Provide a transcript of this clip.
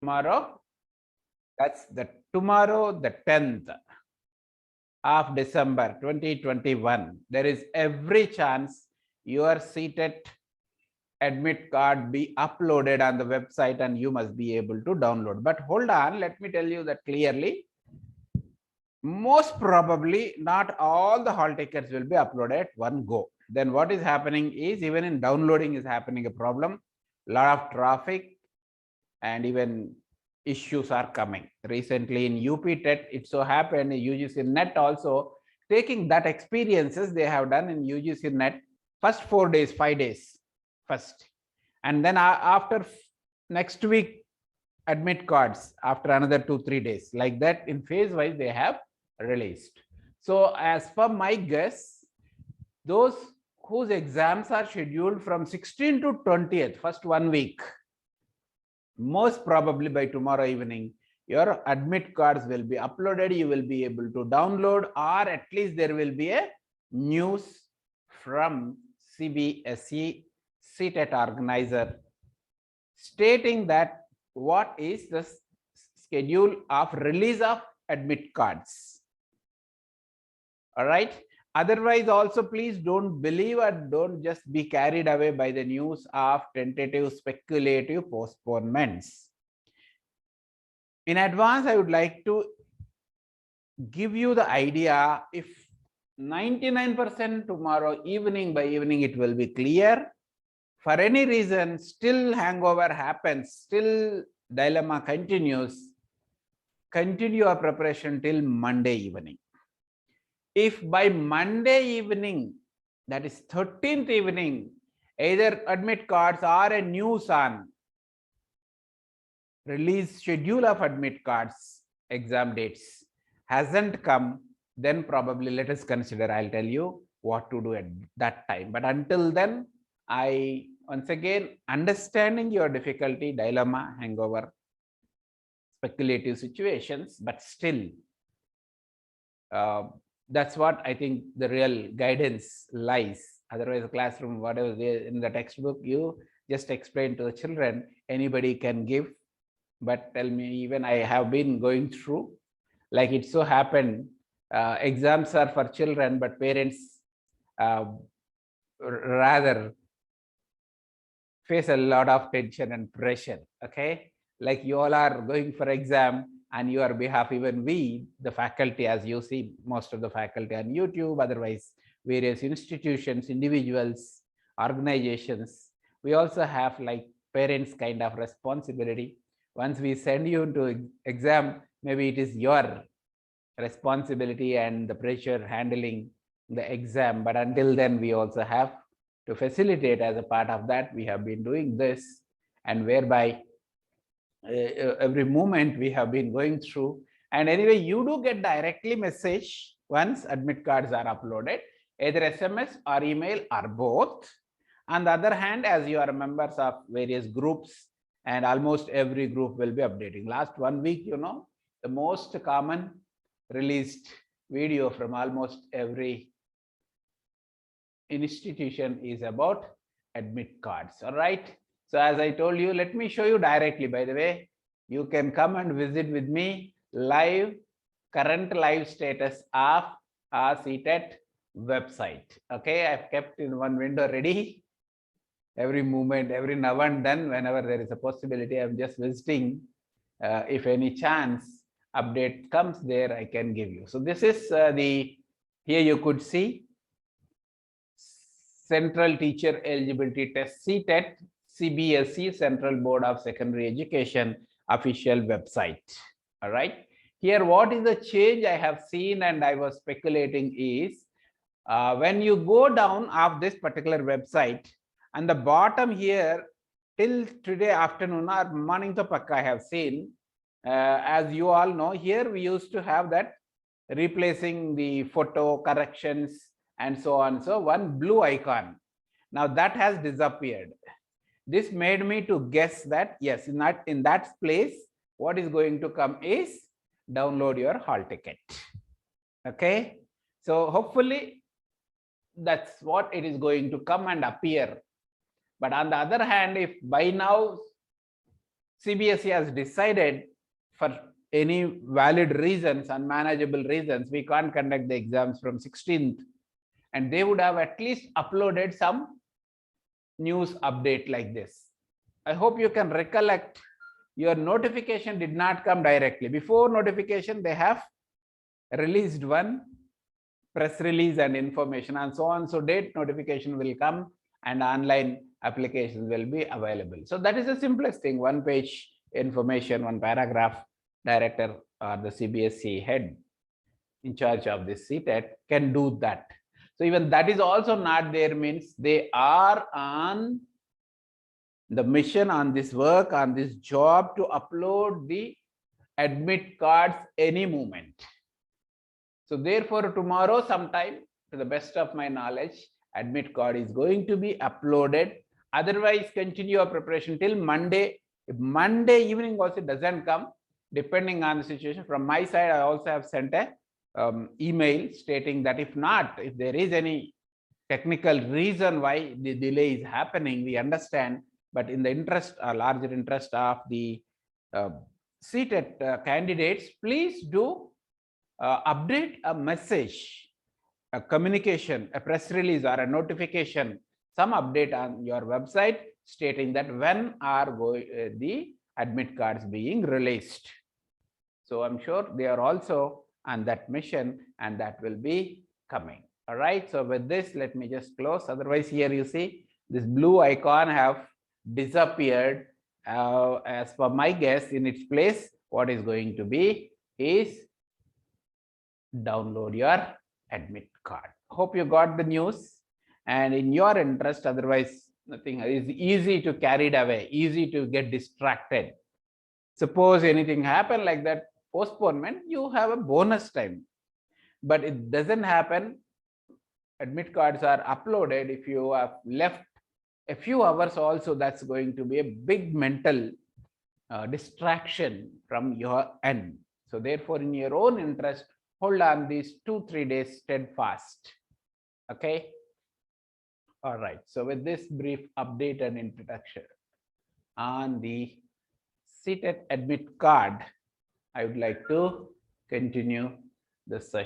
tomorrow. That's the tomorrow, the 10th of December 2021. There is every chance your seated admit card be uploaded on the website and you must be able to download. But hold on, let me tell you that clearly. Most probably not all the hall tickets will be uploaded at one go. Then what is happening is even in downloading is happening a problem. Lot of traffic and even issues are coming. Recently in UP TET, it so happened UGC NET also taking that experiences they have done in UGC NET first 4 days, 5 days first. And then after next week admit cards after another 2-3 days, like that in phase wise they have released. So as per my guess, those whose exams are scheduled from 16th to 20th, first 1 week, most probably by tomorrow evening, your admit cards will be uploaded. You will be able to download, or at least there will be a news from CBSE CTET organizer stating that what is the schedule of release of admit cards. All right. Otherwise, also please don't believe or don't just be carried away by the news of tentative speculative postponements. In advance, I would like to give you the idea if 99% tomorrow evening by evening it will be clear. For any reason, still hangover happens, still dilemma continues, continue your preparation till Monday evening. If by Monday evening, that is 13th evening, either admit cards or a news on release schedule of admit cards, exam dates hasn't come, then probably let us consider, I'll tell you what to do at that time. But until then, I once again understanding your difficulty, dilemma, hangover, speculative situations, but still that's what I think the real guidance lies. Otherwise, the classroom, whatever in the textbook, you just explain to the children, anybody can give. But tell me, even I have been going through, like it so happened, exams are for children, but parents rather face a lot of tension and pressure. Okay, like you all are going for exam on your behalf, even we, the faculty, as you see, most of the faculty on YouTube, otherwise various institutions, individuals, organizations, we also have like parents kind of responsibility. Once we send you to exam, maybe it is your responsibility and the pressure handling the exam, but until then we also have to facilitate. As a part of that, we have been doing this, and whereby every moment we have been going through. And anyway, you do get directly message once admit cards are uploaded, either SMS or email or both. On the other hand, as you are members of various groups, and almost every group will be updating. Last 1 week, you know, the most common released video from almost every institution is about admit cards. All right. So as I told you, let me show you directly. By the way, you can come and visit with me live, current live status of our CTET website. Okay, I've kept in one window ready. Every moment, every now and then, whenever there is a possibility, I'm just visiting. If any chance update comes there, I can give you. So this is here you could see Central Teacher Eligibility Test, CTET, CBSE, Central Board of Secondary Education official website. All right. Here, what is the change I have seen and I was speculating is when you go down of this particular website, and the bottom here, till today afternoon or morning to pakka I have seen, as you all know, here we used to have that replacing the photo corrections and so on. So one blue icon. Now that has disappeared. This made me to guess that yes, in that place, what is going to come is download your hall ticket. Okay. So hopefully that's what it is going to come and appear. But on the other hand, if by now CBSE has decided for any valid reasons, unmanageable reasons, we can't conduct the exams from 16th, and they would have at least uploaded some news update like this. I hope you can recollect, your notification did not come directly. Before notification, they have released one press release and information, and so on. So date notification will come and online applications will be available. So that is the simplest thing. One page information, one paragraph. Director or the CBSE head in charge of this CTET can do that. So even that is also not there, means they are on the mission, on this work, on this job to upload the admit cards any moment. So therefore, tomorrow sometime, to the best of my knowledge, admit card is going to be uploaded. Otherwise, continue your preparation till Monday. If Monday evening also doesn't come, depending on the situation, from my side, I also have sent a email stating that if not, if there is any technical reason why the delay is happening, we understand, but in the interest or larger interest of the CTET candidates, please do update a message, a communication, a press release or a notification, some update on your website stating that when are the admit cards being released. So I'm sure they are also on that mission, and that will be coming. All right. So with this, let me just close. Otherwise, here you see this blue icon have disappeared. As per my guess, in its place, what is going to be is download your admit card. Hope you got the news, and in your interest, otherwise nothing is easy to carried away, easy to get distracted. Suppose anything happen like that, postponement, you have a bonus time, but it doesn't happen. Admit cards are uploaded. If you have left a few hours also, that's going to be a big mental distraction from your end. So therefore, in your own interest, hold on these 2-3 days steadfast. Okay. All right. So with this brief update and introduction on the CTET admit card, I would like to continue the session.